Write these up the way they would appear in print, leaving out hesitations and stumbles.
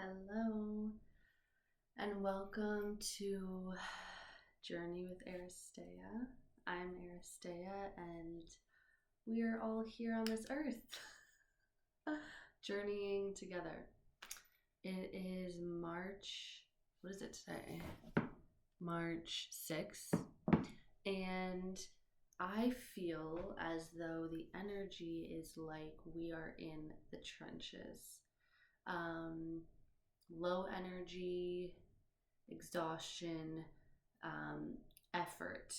Hello, and welcome to Journey with Aristaea. I'm Aristaea, and we are all here on this earth, journeying together. It is what is it today? March 6th, and I feel as though the energy is like we are in the trenches. Low energy, exhaustion, effort,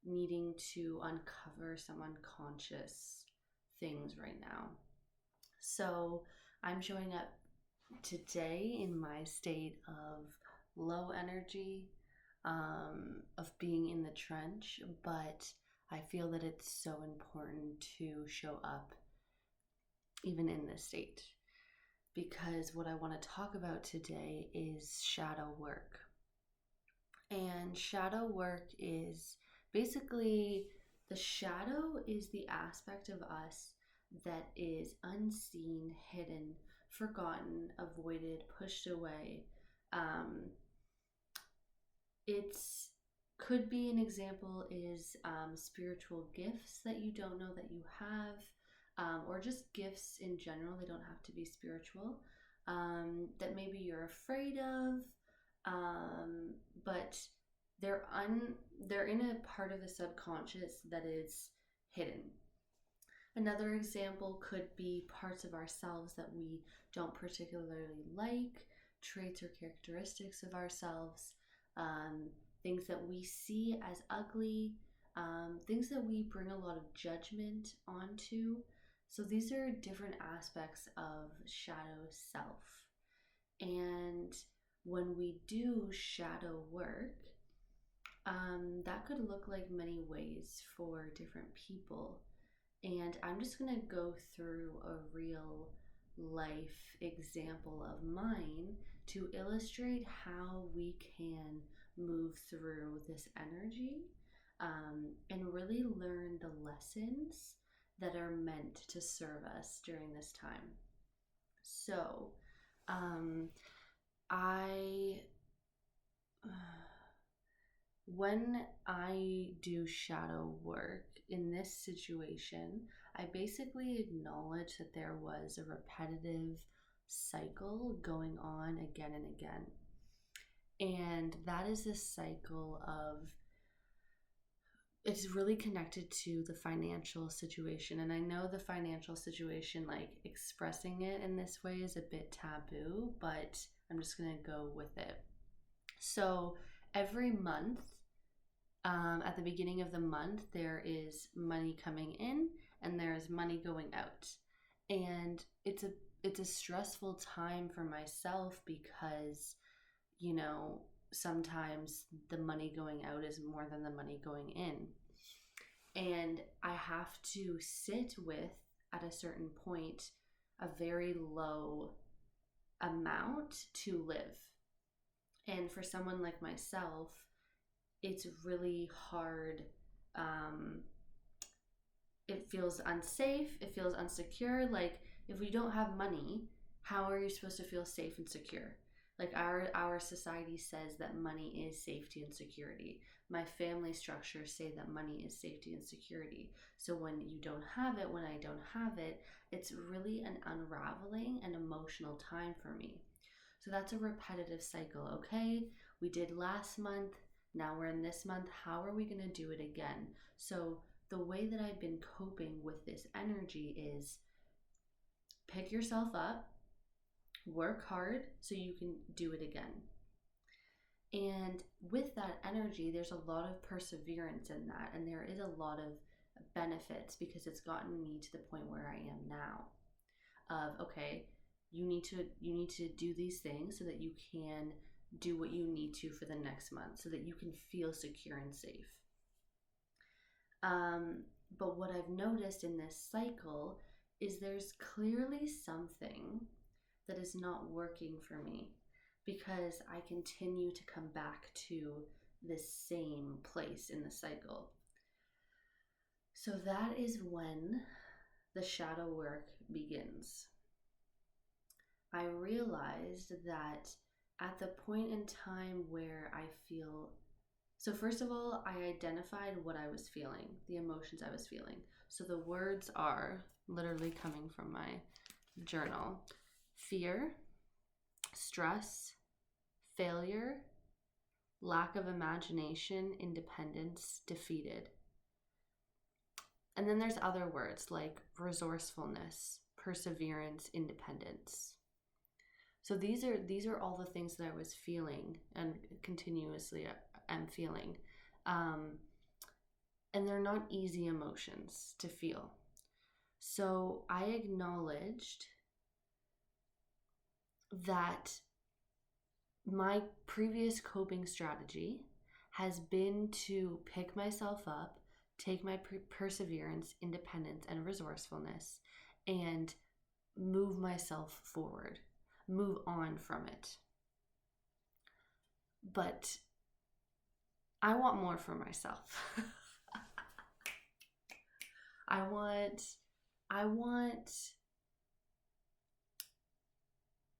needing to uncover some unconscious things right now. So I'm showing up today in my state of low energy, of being in the trench, but I feel that it's so important to show up even in this state, because what I want to talk about today is shadow work. And shadow work is basically, the shadow is the aspect of us that is unseen, hidden, forgotten, avoided, pushed away. It's could be an example is spiritual gifts that you don't know that you have, or just gifts in general. They don't have to be spiritual, that maybe you're afraid of, but they're in a part of the subconscious that is hidden. Another example could be parts of ourselves that we don't particularly like, traits or characteristics of ourselves, things that we see as ugly, things that we bring a lot of judgment onto. So these are different aspects of shadow self. And when we do shadow work, that could look like many ways for different people. And I'm just going to go through a real life example of mine to illustrate how we can move through this energy, and really learn the lessons that are meant to serve us during this time. So, when I do shadow work in this situation, I basically acknowledge that there was a repetitive cycle going on again and again. And that is a cycle of, it's really connected to the financial situation. And I know the financial situation, like expressing it in this way is a bit taboo, but I'm just going to go with it. So every month, at the beginning of the month, there is money coming in and there is money going out. And it's a stressful time for myself because, sometimes the money going out is more than the money going in. And I have to sit with, at a certain point, a very low amount to live. And for someone like myself, it's really hard. It feels unsafe. It feels insecure. Like, if we don't have money, how are you supposed to feel safe and secure? Like, our society says that money is safety and security. My family structures say that money is safety and security. So when you don't have it, when I don't have it, it's really an unraveling and emotional time for me. So that's a repetitive cycle. Okay, we did last month. Now we're in this month. How are we going to do it again? So the way that I've been coping with this energy is pick yourself up, work hard so you can do it again. And with that energy, there's a lot of perseverance in that. And there is a lot of benefits because it's gotten me to the point where I am now. Of, okay, you need to do these things so that you can do what you need to for the next month, so that you can feel secure and safe. But what I've noticed in this cycle is there's clearly something that is not working for me, because I continue to come back to this same place in the cycle. So that is when the shadow work begins. I realized that at the point in time where I feel, so first of all, I identified what I was feeling, the emotions I was feeling. So the words are literally coming from my journal: fear, stress, failure, lack of imagination, independence, defeated. And then there's other words like resourcefulness, perseverance, independence. So these are all the things that I was feeling and continuously am feeling. And they're not easy emotions to feel. So I acknowledged that my previous coping strategy has been to pick myself up, take my perseverance, independence, and resourcefulness, and move myself forward, move on from it. But I want more for myself. I want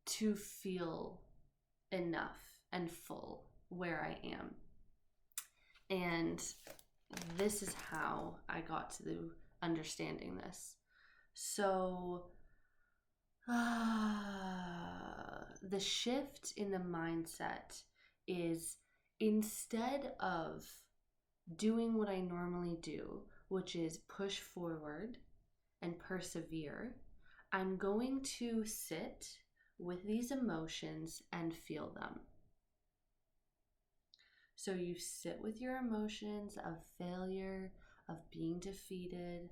to feel enough and full where I am. And this is how I got to understanding this. So the shift in the mindset is, instead of doing what I normally do, which is push forward and persevere, I'm going to sit with these emotions and feel them. So you sit with your emotions of failure, of being defeated,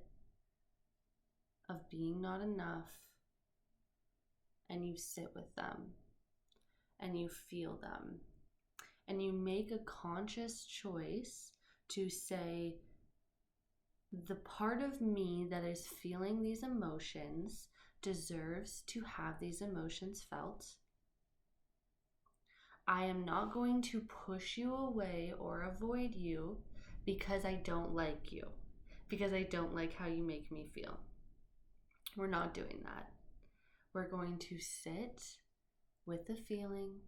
of being not enough, and you sit with them and you feel them. And you make a conscious choice to say, the part of me that is feeling these emotions deserves to have these emotions felt. I am not going to push you away or avoid you because I don't like you, because I don't like how you make me feel. We're not doing that. We're going to sit with the feeling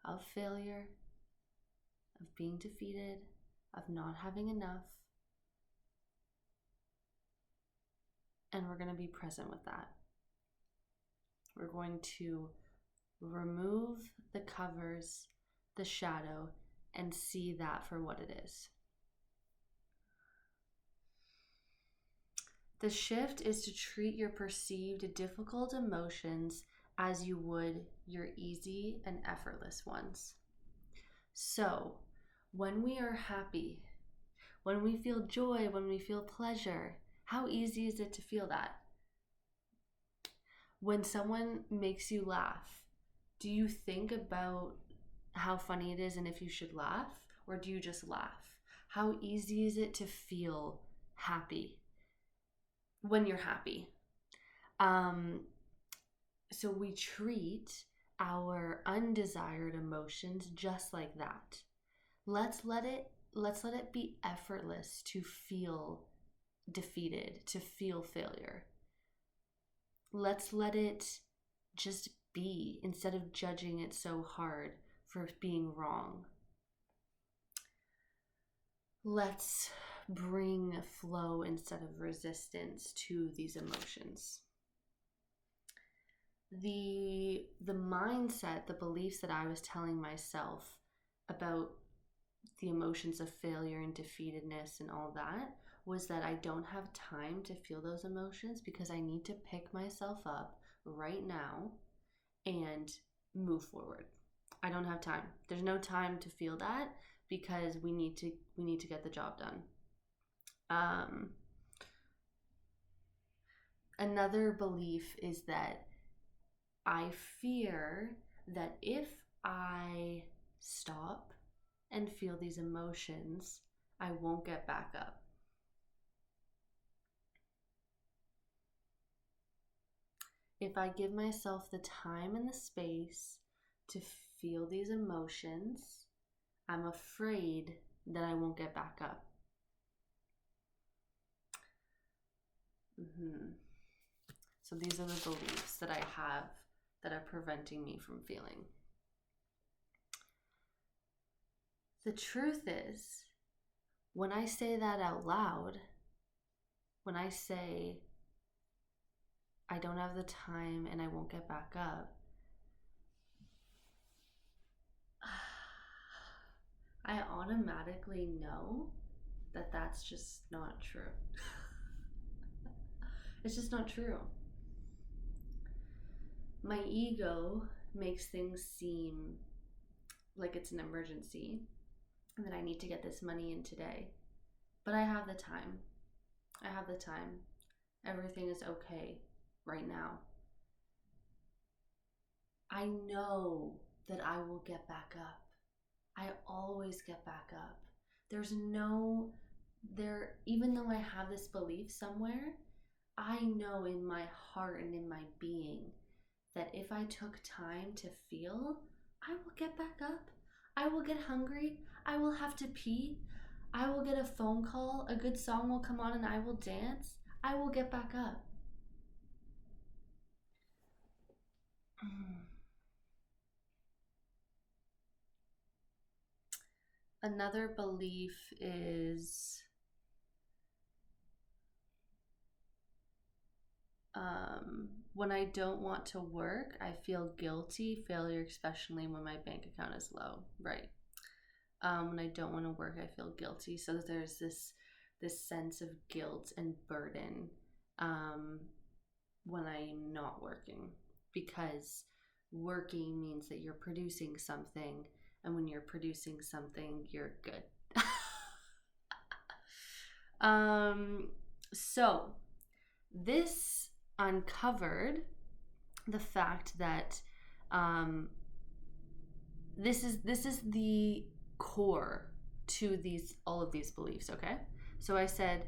of failure, of being defeated, of not having enough, and we're going to be present with that. We're going to remove the covers, the shadow, and see that for what it is. The shift is to treat your perceived difficult emotions as you would your easy and effortless ones. So, when we are happy, when we feel joy, when we feel pleasure, how easy is it to feel that? When someone makes you laugh, do you think about how funny it is and if you should laugh, or do you just laugh? How easy is it to feel happy when you're happy? So we treat our undesired emotions just like that. Let's let it be effortless to feel defeated, to feel failure. Let's let it just be, instead of judging it so hard for being wrong. Let's bring flow instead of resistance to these emotions. The mindset, the beliefs that I was telling myself about the emotions of failure and defeatedness and all that was that I don't have time to feel those emotions because I need to pick myself up right now and move forward. I don't have time. There's no time to feel that because we need to get the job done. Another belief is that I fear that if I stop and feel these emotions, I won't get back up. If I give myself the time and the space to feel these emotions, I'm afraid that I won't get back up. So these are the beliefs that I have that are preventing me from feeling. The truth is, when I say that out loud, when I say, I don't have the time and I won't get back up, I automatically know that that's just not true. It's just not true. My ego makes things seem like it's an emergency and that I need to get this money in today. But I have the time. I have the time. Everything is okay right now. I know that I will get back up. I always get back up. Even though I have this belief somewhere, I know in my heart and in my being that if I took time to feel, I will get back up. I will get hungry. I will have to pee. I will get a phone call. A good song will come on and I will dance. I will get back up. Another belief is when I don't want to work, I feel guilty, failure, especially when my bank account is low. Right. When I don't want to work, I feel guilty. So there's this sense of guilt and burden when I'm not working, because working means that you're producing something, and when you're producing something, you're good. So this uncovered the fact that this is the core to all of these beliefs. Okay, so I said,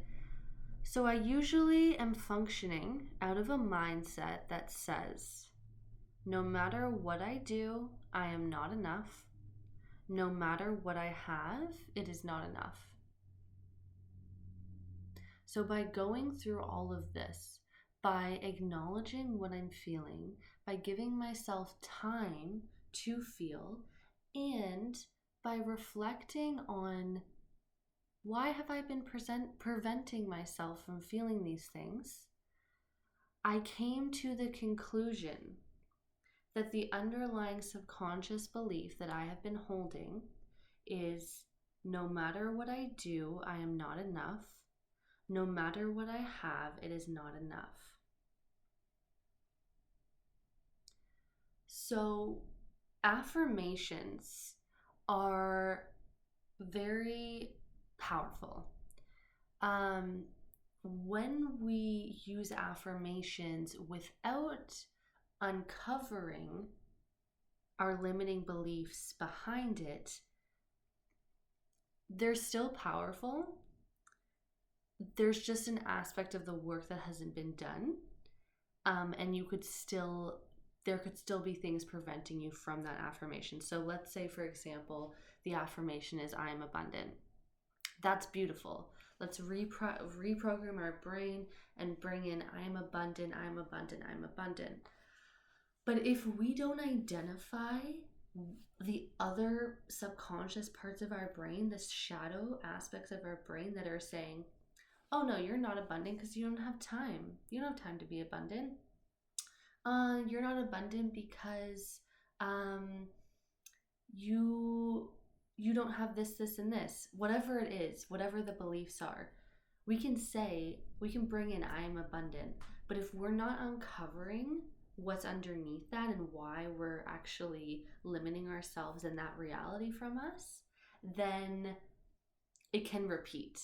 so I usually am functioning out of a mindset that says, no matter what I do, I am not enough. No matter what I have, it is not enough. So by going through all of this, by acknowledging what I'm feeling, by giving myself time to feel, and by reflecting on why have I been preventing myself from feeling these things, I came to the conclusion that the underlying subconscious belief that I have been holding is, no matter what I do, I am not enough. No matter what I have, it is not enough. So affirmations are very powerful. When we use affirmations without uncovering our limiting beliefs behind it, they're still powerful. There's just an aspect of the work that hasn't been done, and there could still be things preventing you from that affirmation. So let's say, for example, the affirmation is, I am abundant. That's beautiful. Let's reprogram our brain and bring in, I am abundant, I am abundant, I am abundant. But if we don't identify the other subconscious parts of our brain, the shadow aspects of our brain that are saying, oh no, you're not abundant because you don't have time. You don't have time to be abundant. You're not abundant because you don't have this, and this. Whatever it is, whatever the beliefs are, we can bring in, I am abundant. But if we're not uncovering what's underneath that and why we're actually limiting ourselves in that reality from us, then it can repeat,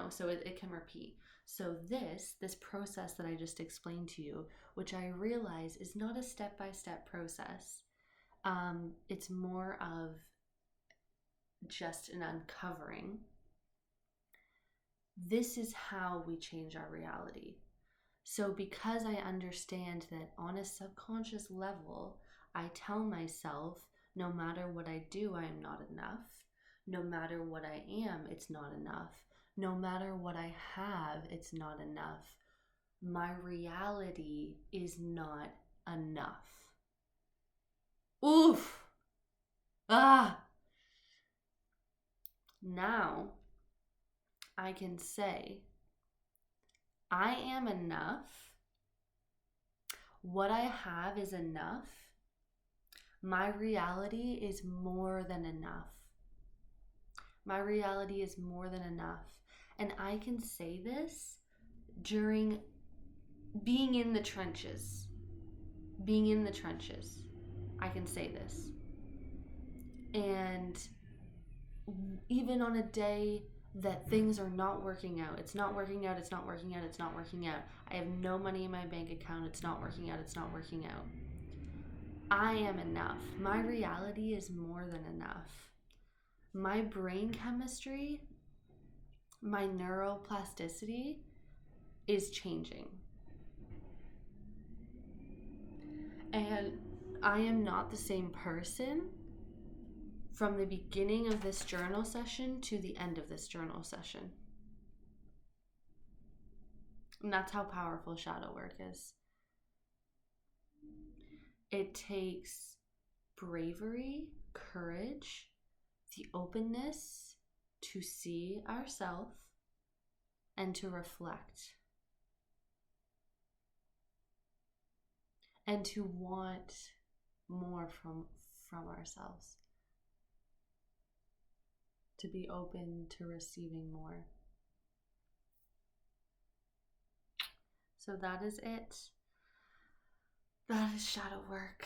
so it can repeat. So this process that I just explained to you, which I realize is not a step-by-step process, it's more of just an uncovering. This is how we change our reality. So because I understand that on a subconscious level, I tell myself, no matter what I do, I am not enough. No matter what I am, it's not enough. No matter what I have, it's not enough. My reality is not enough. Now I can say, I am enough. What I have is enough. My reality is more than enough. My reality is more than enough. And I can say this during being in the trenches. Being in the trenches. I can say this. And even on a day that things are not working out, it's not working out, it's not working out, it's not working out. I have no money in my bank account, it's not working out, it's not working out. I am enough. My reality is more than enough. My brain chemistry, my neuroplasticity is changing. And I am not the same person from the beginning of this journal session to the end of this journal session. And that's how powerful shadow work is. It takes bravery, courage, the openness to see ourselves and to reflect. And to want more from ourselves. To be open to receiving more. So that is it. That is shadow work.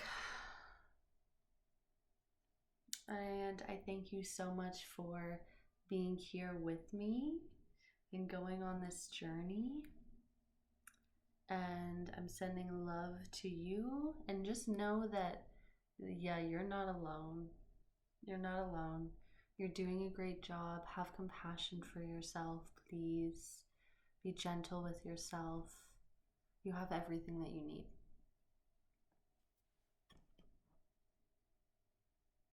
And I thank you so much for being here with me and going on this journey. And I'm sending love to you. And just know that, yeah, you're not alone. You're not alone. You're doing a great job. Have compassion for yourself, please. Be gentle with yourself. You have everything that you need.